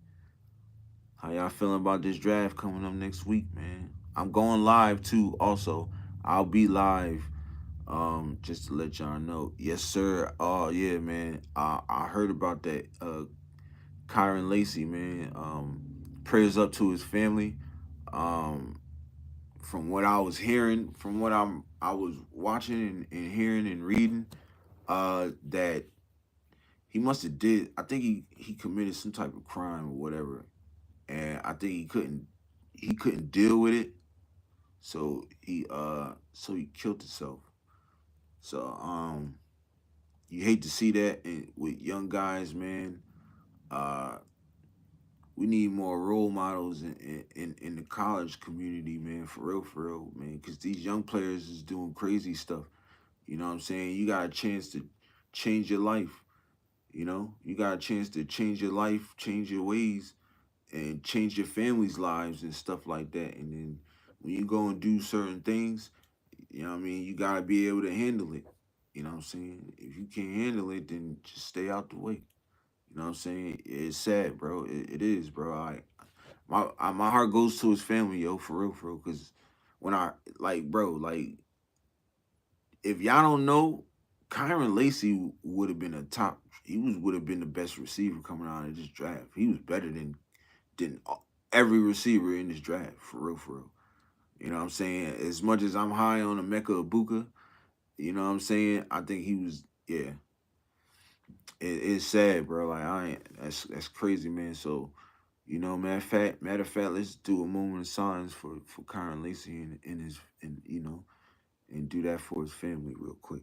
How y'all feeling about this draft coming up next week, man? I'm going live too. Also, I'll be live. Just to let y'all know. Yes, sir. Oh yeah, man. I heard about that. Kyron Lacey, man. Prayers up to his family. Um, from what I was hearing, from what I was watching and hearing and reading, that he must have did. I think he committed some type of crime or whatever, and I think he couldn't deal with it, so he killed himself. So you hate to see that with young guys, man. Uh, we need more role models in the college community, man. For real, man. Because these young players is doing crazy stuff. You know what I'm saying? You got a chance to change your life. You know, you got a chance to change your life, change your ways, and change your family's lives and stuff like that. And then when you go and do certain things, you know what I mean, you gotta be able to handle it. You know what I'm saying? If you can't handle it, then just stay out the way. You know what I'm saying? It's sad, bro. It is, bro. My heart goes to his family, yo, for real. Cause when I like, bro, like if y'all don't know, Kyron Lacy would have been a top. He would have been the best receiver coming out of this draft. He was better than every receiver in this draft, for real, for real. You know what I'm saying? As much as I'm high on Emeka Ibuka, you know what I'm saying? I think he was, yeah. It's sad, bro. Like I ain't. That's crazy, man. So, you know, matter of fact, let's do a moment of silence for Kyron Lacy and his and you know and do that for his family real quick.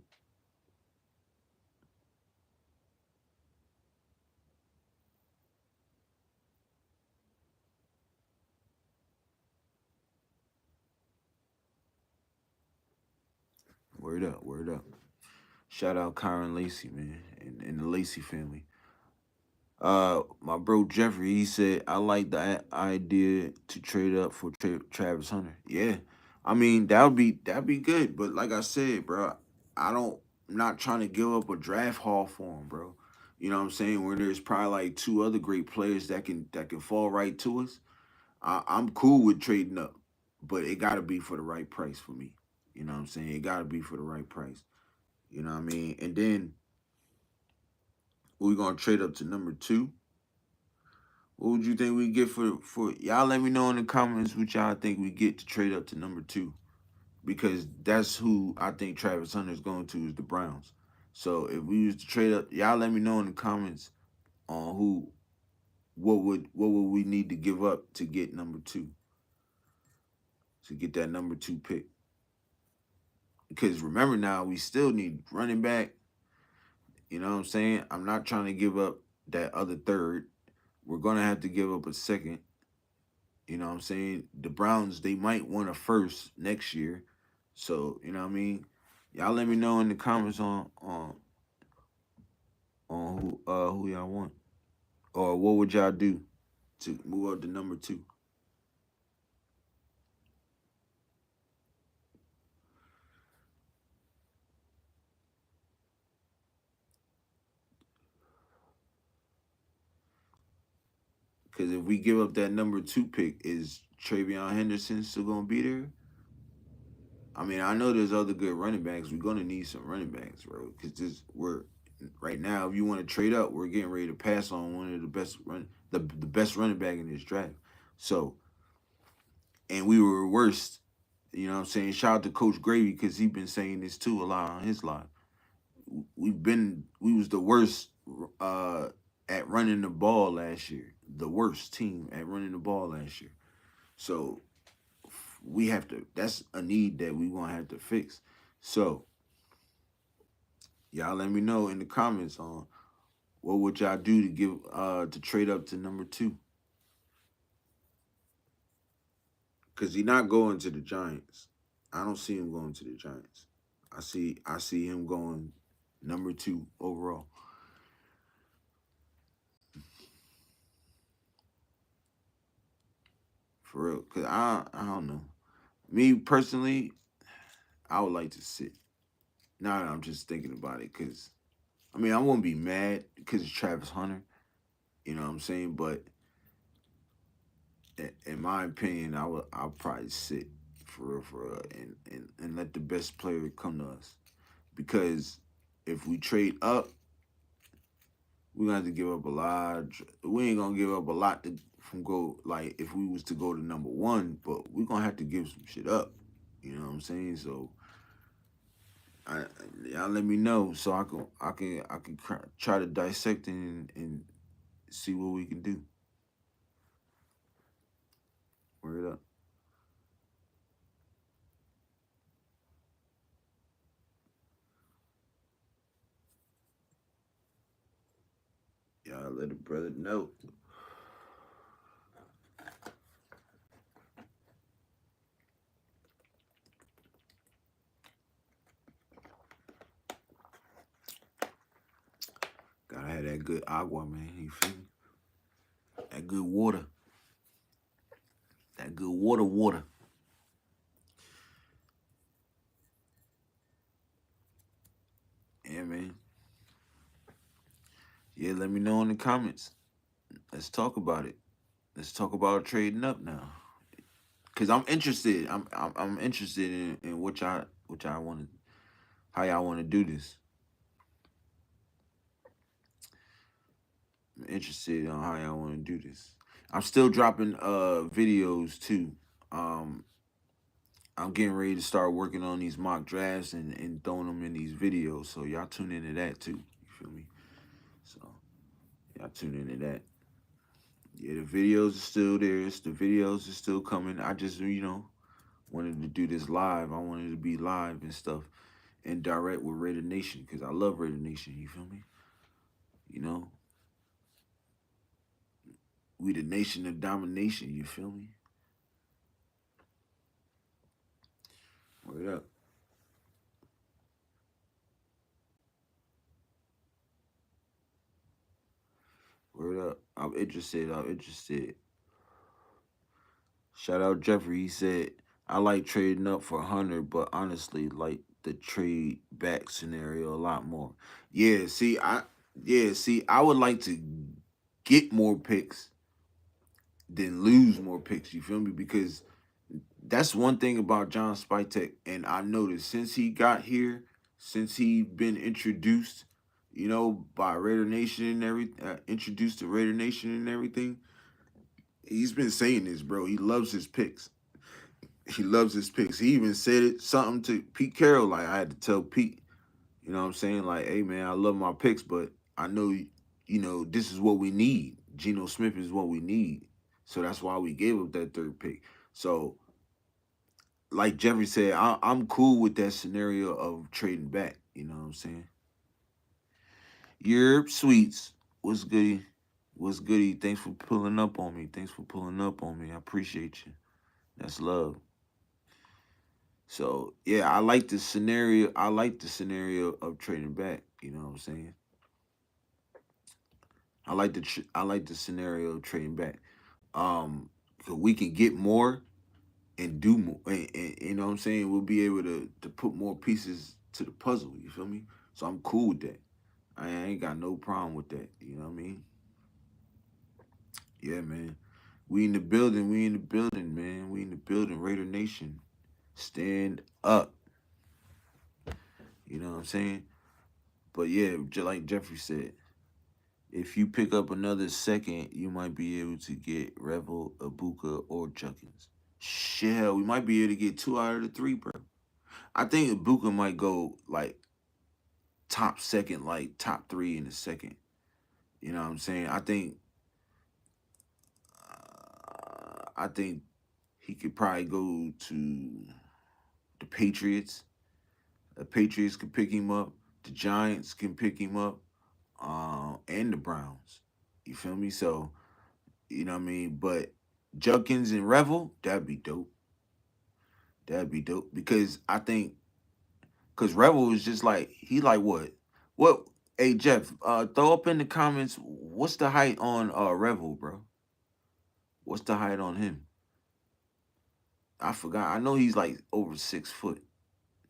Word up, word up. Shout out Kyron Lacy, man, and the Lacy family. My bro Jeffrey, he said, I like the idea to trade up for Travis Hunter. Yeah, I mean that'd be good, but like I said, bro, I don't. I'm not trying to give up a draft haul for him, bro. You know what I'm saying? Where there's probably like two other great players that can fall right to us. I'm cool with trading up, but it got to be for the right price for me. You know what I'm saying? It got to be for the right price. You know what I mean? And then we're gonna trade up to number two. What would you think we get for y'all? Let me know in the comments what y'all think we get to trade up to number two, because that's who I think Travis Hunter is going to, is the Browns. So if we used to trade up, y'all let me know in the comments on who what would we need to give up to get number two, to get that number two pick. Because remember now, we still need running back. You know what I'm saying? I'm not trying to give up that other third. We're gonna have to give up a second. You know what I'm saying? The Browns, they might want a first next year. So, you know what I mean? Y'all let me know in the comments on who y'all want. Or what would y'all do to move up to number two? Because if we give up that number two pick, is Travion Henderson still gonna be there? I mean, I know there's other good running backs. We're gonna need some running backs, bro. Because this we're right now. If you want to trade up, we're getting ready to pass on one of the the best running back in this draft. So, and we were worst. You know what I'm saying? Shout out to Coach Gravy, because he been saying this too a lot on his live. We was the worst uh at running the ball last year. The worst team at running the ball last year. So we have to. That's a need that we gonna have to fix. So y'all let me know in the comments on what would y'all do to give to trade up to number two, because he not going to the Giants. I don't see him going to the Giants. I see him going number two overall. For real. Cause I don't know. Me personally, I would like to sit. Now that I'm just thinking about it, cause I mean I won't be mad because it's Travis Hunter. You know what I'm saying? But in my opinion, I'll probably sit for real, and let the best player come to us. Because if we trade up, we're gonna have to give up a lot. We ain't gonna give up a lot from go, like if we was to go to number one, but we're gonna have to give some shit up. You know what I'm saying? So I y'all let me know so I can try to dissect it and see what we can do. Word up. Y'all let a brother know. that good agua, man. You feel me? That good water. That good water. Yeah, man. Yeah, let me know in the comments. Let's talk about it. Let's talk about trading up now. Cause I'm interested. I'm interested in what y'all want to how y'all want to do this. I'm interested on how y'all want to do this. I'm still dropping videos too. Um, I'm getting ready to start working on these mock drafts and throwing them in these videos. So y'all tune into that too. You feel me? So y'all tune into that. Yeah, the videos are still there. The videos are still coming. I just, wanted to do this live. I wanted to be live and stuff and direct with Raider Nation because I love Raider Nation. You feel me? You know, we the nation of domination. You feel me? Word up. Word up. I'm interested. I'm interested. Shout out Jeffrey. He said, I like trading up for Hunter, but honestly, like the trade back scenario a lot more. I would like to get more picks than lose more picks. You feel me? Because that's one thing about John Spytek, and I noticed since he got here, since he been introduced, by Raider Nation and introduced to Raider Nation and everything, he's been saying this, bro. He loves his picks. He loves his picks. He even said it something to Pete Carroll. Like I had to tell Pete, you know what I'm saying? Like, hey man, I love my picks, but I know, this is what we need. Geno Smith is what we need. So that's why we gave up that third pick. So, like Jeffrey said, I'm cool with that scenario of trading back. You know what I'm saying? Yerp Sweets, what's goody? What's goody? Thanks for pulling up on me. Thanks for pulling up on me. I appreciate you. That's love. So yeah, I like the scenario. I like the scenario of trading back. You know what I'm saying? I like the scenario of trading back. 'Cause we can get more and do more. And you know what I'm saying? We'll be able to put more pieces to the puzzle. You feel me? So I'm cool with that. I ain't got no problem with that. You know what I mean? Yeah, man. We in the building. We in the building, man. We in the building. Raider Nation, stand up. You know what I'm saying? But yeah, just like Jeffrey said, if you pick up another second, you might be able to get Revel, Ibuka, or Junkins. Shit, we might be able to get 2 out of the 3, bro. I think Ibuka might go like top second, like top 3 in the second. You know what I'm saying? I think he could probably go to the Patriots. The Patriots could pick him up. The Giants can pick him up. And the Browns. You feel me? So, you know what I mean? But Junkins and Revel, that'd be dope. That'd be dope. Because I think because Revel is just like he like what? What hey Jeff, throw up in the comments what's the height on Revel, bro? What's the height on him? I forgot. I know he's like over 6 foot.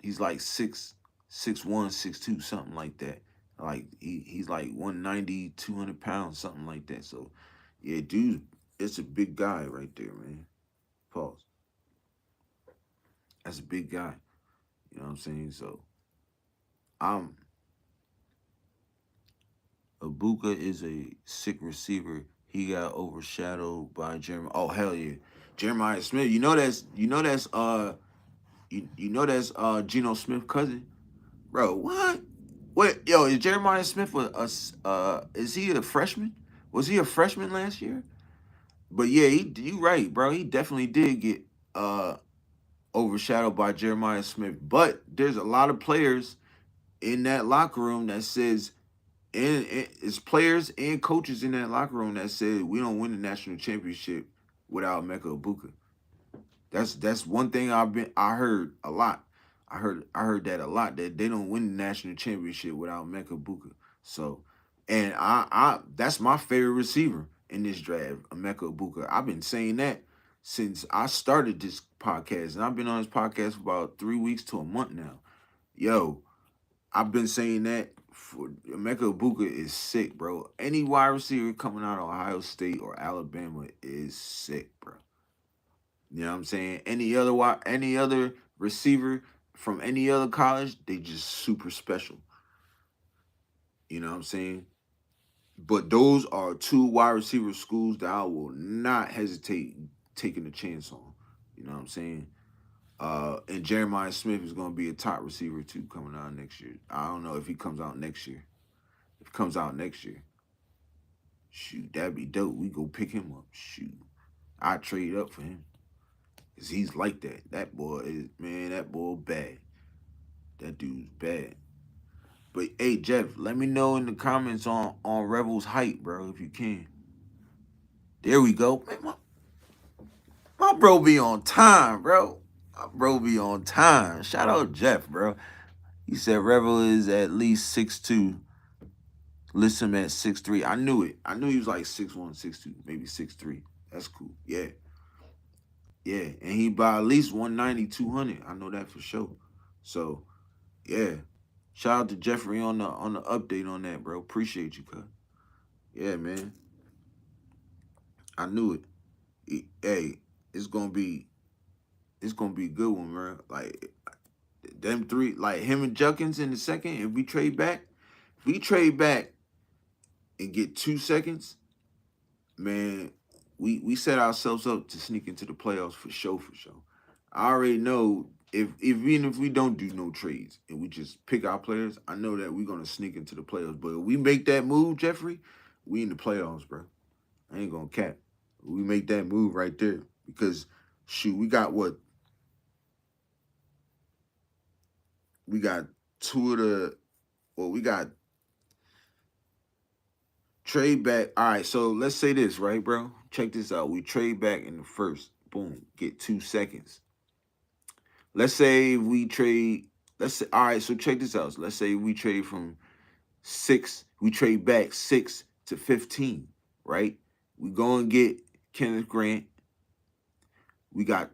He's like 6'1", 6'2", something like that. Like he's like 190, 200 pounds, something like that. So yeah, dude, it's a big guy right there, man. Pause. That's a big guy. You know what I'm saying? So I'm Ibuka is a sick receiver. He got overshadowed by Jeremiah. Oh hell yeah, Jeremiah Smith. You know that's Geno Smith cousin, bro. What? What? Yo, is Jeremiah Smith is he a freshman? Was he a freshman last year? But yeah, you right, bro. He definitely did get uh overshadowed by Jeremiah Smith. But there's a lot of players in that locker room that says and it's players and coaches in that locker room that said we don't win the national championship without Mecca Ibuka. That's one thing I heard a lot. I heard that a lot that they don't win the national championship without Mecca Ibuka. So And I that's my favorite receiver in this draft, Emeka Ibuka. I've been saying that since I started this podcast, and I've been on this podcast for about 3 weeks to a month now. Yo, I've been saying that for Emeka Ibuka is sick, bro. Any wide receiver coming out of Ohio State or Alabama is sick, bro. You know what I'm saying? Any other receiver from any other college, they just super special. You know what I'm saying? But those are two wide receiver schools that I will not hesitate taking a chance on. You know what I'm saying? And Jeremiah Smith is going to be a top receiver too coming out next year. I don't know if he comes out next year. If he comes out next year, shoot, that'd be dope. We go pick him up. Shoot, I trade up for him. Cause he's like that. That boy is, man, that boy bad. That dude's bad. But hey, Jeff, let me know in the comments on Rebels hype, bro, if you can. There we go. Man, my bro be on time, bro. My bro be on time. Shout out Jeff, bro. He said Rebel is at least 6'2". List him at 6'3". I knew it. I knew he was like 6'1", 6'2", maybe 6'3". That's cool. Yeah. Yeah. And he by at least 190, 200. I know that for sure. So, yeah. Shout out to Jeffrey on the update on that, bro. Appreciate you, cuz. Yeah, man. I knew it. Hey, it's gonna be a good one, bro. Like them three, like him and Junkins in the second. If we trade back and get 2 seconds, man, we set ourselves up to sneak into the playoffs for sure, for sure. I already know if even if we don't do no trades and we just pick our players, I know that we're gonna sneak into the playoffs. But if we make that move, Jeffrey, we in the playoffs, bro. I ain't gonna cap. We make that move right there because shoot, we got what? We got we got trade back. All right, so let's say this, right, bro? Check this out. We trade back in the first. Boom, get 2 seconds. Let's say we trade. All right, so check this out. So let's say we trade from 6. We trade back 6 to 15, right? We go and get Kenneth Grant. We got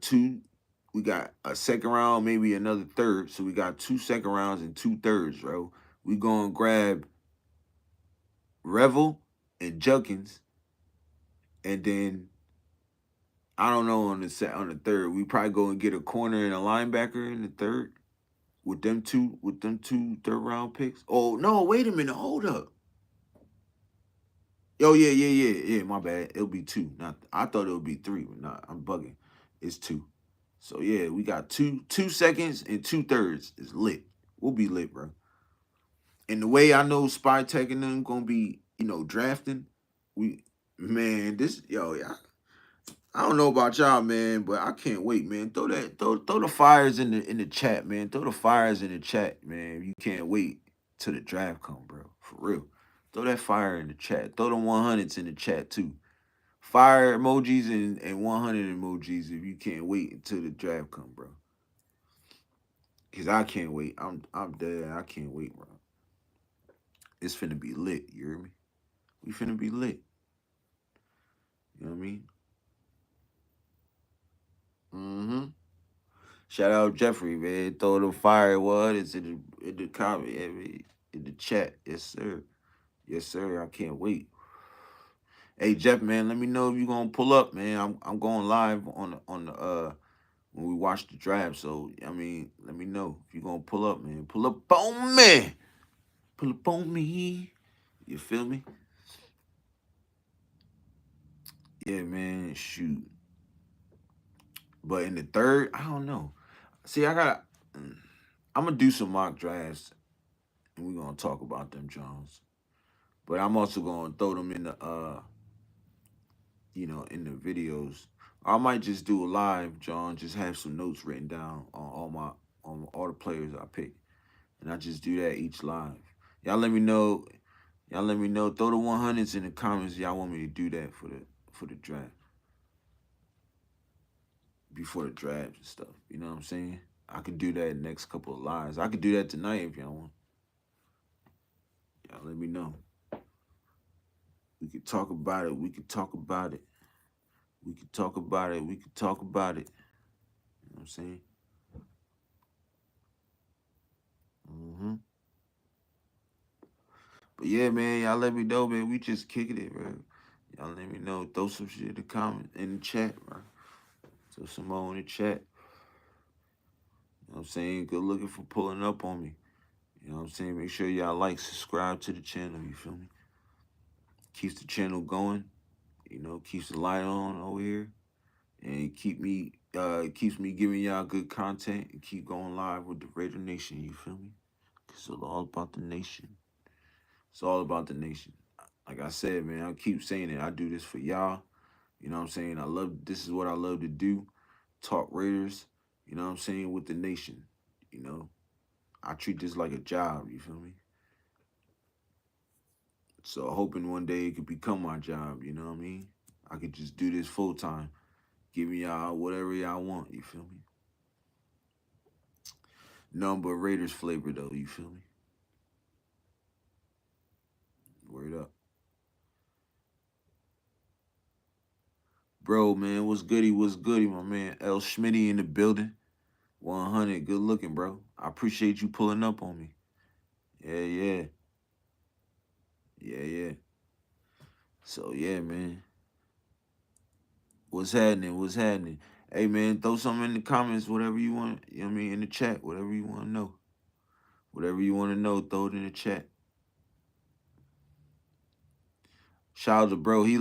a second round, maybe another third. So we got 2 second rounds and 2 thirds, bro. We go and grab Revel and Junkins, and then I don't know on the third. We probably go and get a corner and a linebacker in the third with them two third round picks. Oh no, wait a minute, hold up. Oh yeah. My bad. It'll be 2. Not I thought it would be 3, but not. I'm bugging. It's 2. So yeah, we got 2 seconds and 2 thirds. It's lit. We'll be lit, bro. And the way I know Spy Tech and them gonna be, drafting, yeah. I don't know about y'all, man, but I can't wait, man. Throw the fires in the chat, man. Throw the fires in the chat, man. You can't wait till the draft come, bro. For real. Throw that fire in the chat. Throw the 100s in the chat too. Fire emojis and 100 emojis if you can't wait until the draft come, bro. Cause I can't wait. I'm dead. I can't wait, bro. It's finna be lit. You hear me? We finna be lit. You know what I mean? Mm-hmm. Shout out Jeffrey, man. Throw the fire it's in the comment, in the chat. Yes, sir. Yes, sir. I can't wait. Hey Jeff, man, let me know if you gonna pull up, man. I'm going live on the when we watch the draft. So I mean, let me know if you gonna pull up, man. Pull up on me. Pull up on me. You feel me? Yeah, man. Shoot. But in the third, I don't know. See, I'm gonna do some mock drafts, and we're gonna talk about them, Jones. But I'm also gonna throw them in the in the videos. I might just do a live, John. Just have some notes written down on all the players I pick, and I just do that each live. Y'all let me know. Y'all let me know. Throw the 100s in the comments. Y'all want me to do that for the draft, before the draft and stuff. You know what I'm saying? I could do that next couple of lives. I could do that tonight if y'all want. Y'all let me know. could talk about it. We could talk about it. We could talk about it. We could talk about it. You know what I'm saying? hmm But yeah, man, y'all let me know, man. We just kicking it, bro. Y'all let me know. Throw some shit in the comment in the chat, bro. Throw some more in the chat. You know what I'm saying? Good looking for pulling up on me. You know what I'm saying? Make sure y'all like, subscribe to the channel. You feel me? Keeps the channel going. You know, keeps the light on over here, and keeps me giving y'all good content and keep going live with the Raider Nation. You feel me? Cause it's all about the nation. It's all about the nation. Like I said, man, I keep saying it. I do this for y'all. You know what I'm saying? This is what I love to do. Talk Raiders, you know what I'm saying, with the nation. You know, I treat this like a job, you feel me? So hoping one day it could become my job, you know what I mean? I could just do this full time, giving y'all whatever y'all want, you feel me? None but Raiders flavor though, you feel me? Word up. Bro, man, what's goody, my man? L. Schmitty in the building. 100, good looking, bro. I appreciate you pulling up on me. Yeah, yeah. Yeah, yeah. So yeah, man. What's happening? What's happening? Hey man, throw something in the comments, whatever you want, you know what I mean, in the chat, whatever you want to know. Whatever you want to know, throw it in the chat. Shout out to bro. He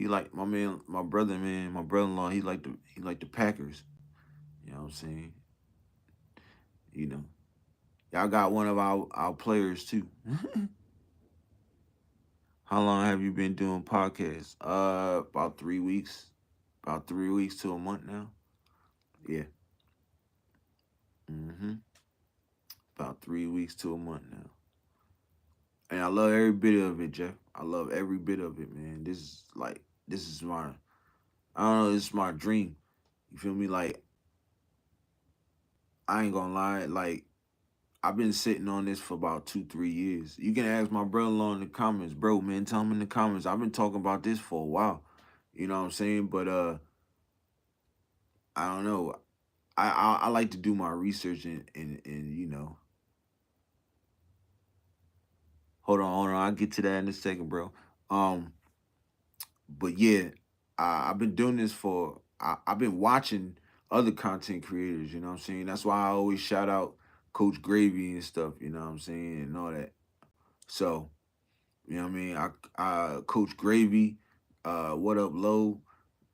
like my man, my brother, man, my brother-in-law, he like the Packers. You know what I'm saying? You know. Y'all got one of our players too. How long have you been doing podcasts? About 3 weeks. About 3 weeks to a month now. Yeah. Mm-hmm. About 3 weeks to a month now. And I love every bit of it, Jeff. I love every bit of it, man. This is my, I don't know, this is my dream. You feel me? Like, I ain't gonna lie, like, I've been sitting on this for about 2, 3 years. You can ask my brother-in-law in the comments, bro, man, tell him in the comments. I've been talking about this for a while. You know what I'm saying? But I don't know. I like to do my research and you know. Hold on. I'll get to that in a second, bro. Um, but yeah, I've been doing this for I've been watching other content creators, you know what I'm saying? That's why I always shout out Coach Gravy and stuff, you know what I'm saying, and all that. So, you know what I mean? I Coach Gravy, what up, Low?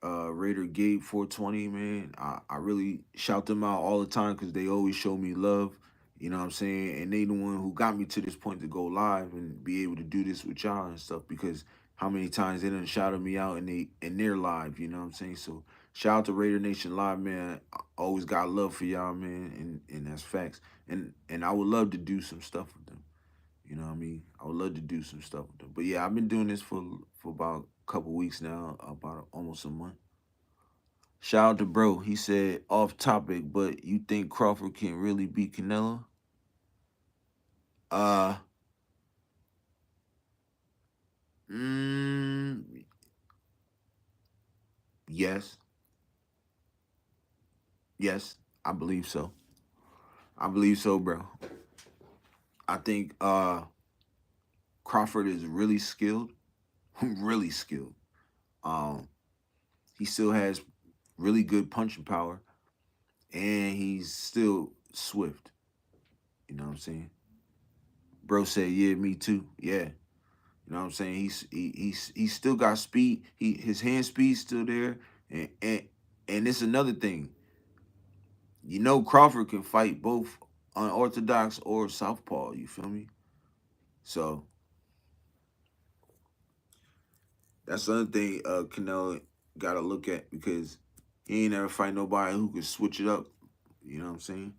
Raider Gate 420, man. I really shout them out all the time because they always show me love. You know what I'm saying? And they the one who got me to this point to go live and be able to do this with y'all and stuff because how many times they done shouted me out in their live, you know what I'm saying? So shout out to Raider Nation Live, man. I always got love for y'all, man, and that's facts. And I would love to do some stuff with them. You know what I mean? I would love to do some stuff with them. But yeah, I've been doing this for about a couple weeks now, about almost a month. Shout out to bro. He said off topic, but you think Crawford can really beat Canelo? Uh, mm, yes, yes, I believe so. I believe so, bro. I think Crawford is really skilled, really skilled. Um, he still has really good punching power, and he's still swift. You know what I'm saying? Bro said, "Yeah, me too." Yeah, you know what I'm saying? He's still got speed. His hand speed's still there, and it's another thing. You know, Crawford can fight both unorthodox or southpaw. You feel me? So that's another thing Canelo got to look at because he ain't ever fight nobody who can switch it up. You know what I'm saying?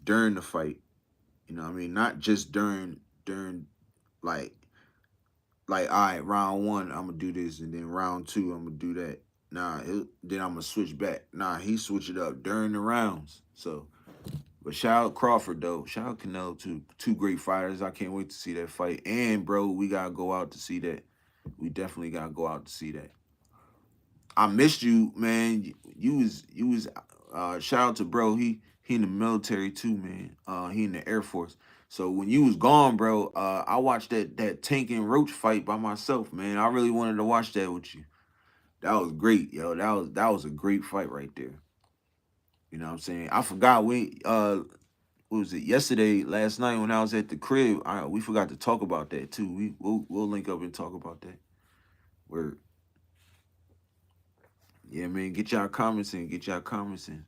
During the fight, you know what I mean? Not just during like all right, round one, I'm gonna do this, and then round two, I'm gonna do that. Nah, then I'm gonna switch back. Nah, he switch it up during the rounds. So, but shout out Crawford though. Shout out Canelo too. Two great fighters. I can't wait to see that fight. And bro, we gotta go out to see that. we definitely gotta go out to see that. I missed you, man. You was shout out to bro. He in the military too, man. He in the Air Force. So when you was gone, bro, I watched that Tank and Roach fight by myself, man. I really wanted to watch that with you. That was great, yo. That was a great fight right there. You know what I'm saying? I forgot what was it, yesterday, last night when I was at the crib, we forgot to talk about that too. We'll link up and talk about that. Word. Yeah, man, get y'all comments in. Get y'all comments in.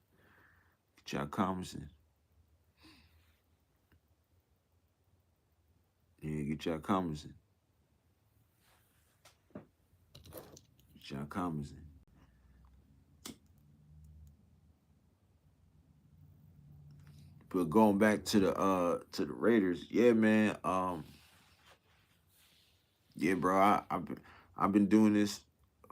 Get y'all comments in. Yeah, get y'all comments in. Get y'all comments in. But going back to the Raiders, yeah, man. Yeah, bro. I've been doing this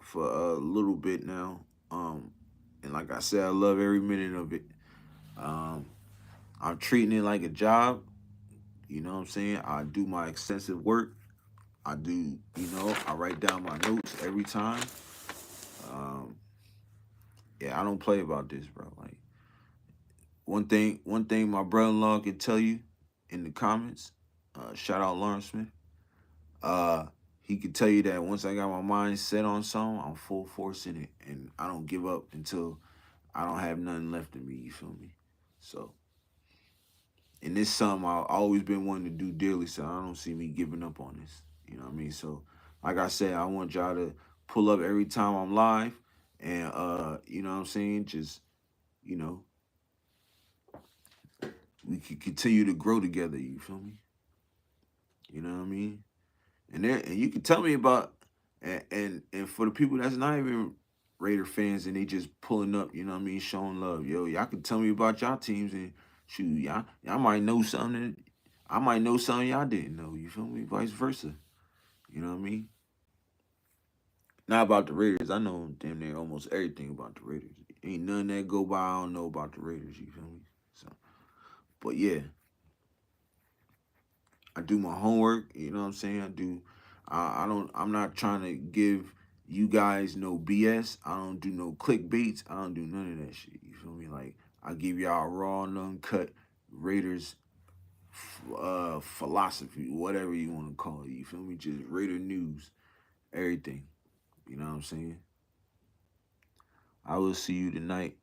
for a little bit now. And like I said, I love every minute of it. Um, I'm treating it like a job. You know what I'm saying? I do my extensive work. I write down my notes every time. Um, yeah, I don't play about this, bro. Like one thing my brother-in-law can tell you in the comments. Shout out Lawrence Smith. Uh, he could tell you that once I got my mind set on something, I'm full force in it, and I don't give up until I don't have nothing left in me. You feel me? So, and this something I've always been wanting to do dearly, so I don't see me giving up on this. You know what I mean? So, like I said, I want y'all to pull up every time I'm live, and you know what I'm saying? Just you know, we can continue to grow together. You feel me? You know what I mean? And you can tell me about and for the people that's not even Raider fans and they just pulling up, you know what I mean, showing love. Yo, y'all can tell me about y'all teams and shoot, y'all might know something. I might know something y'all didn't know. You feel me? Vice versa. You know what I mean? Not about the Raiders. I know damn near almost everything about the Raiders. Ain't none that go by I don't know about the Raiders. You feel me? So, but yeah, I do my homework. You know what I'm saying? I do. I don't. I'm not trying to give you guys no BS. I don't do no clickbaits. I don't do none of that shit. You feel me? Like I give y'all raw and uncut Raiders philosophy, whatever you want to call it. You feel me? Just Raider news, everything. You know what I'm saying? I will see you tonight.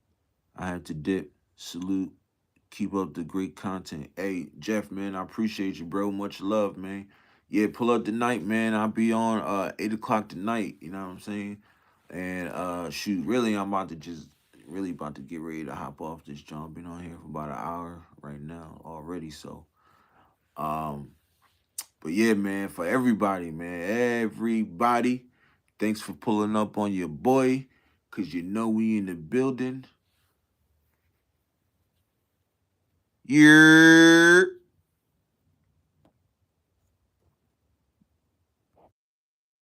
I have to dip. Salute. Keep up the great content. Hey, Jeff, man, I appreciate you, bro. Much love, man. Yeah, pull up tonight, man. I'll be on 8 o'clock tonight. You know what I'm saying? And shoot, really, I'm about to just really about to get ready to hop off this jump. Been on here for about an hour right now already. So, um, but yeah, man, for everybody, man, everybody, thanks for pulling up on your boy, cause you know we in the building. Yeah.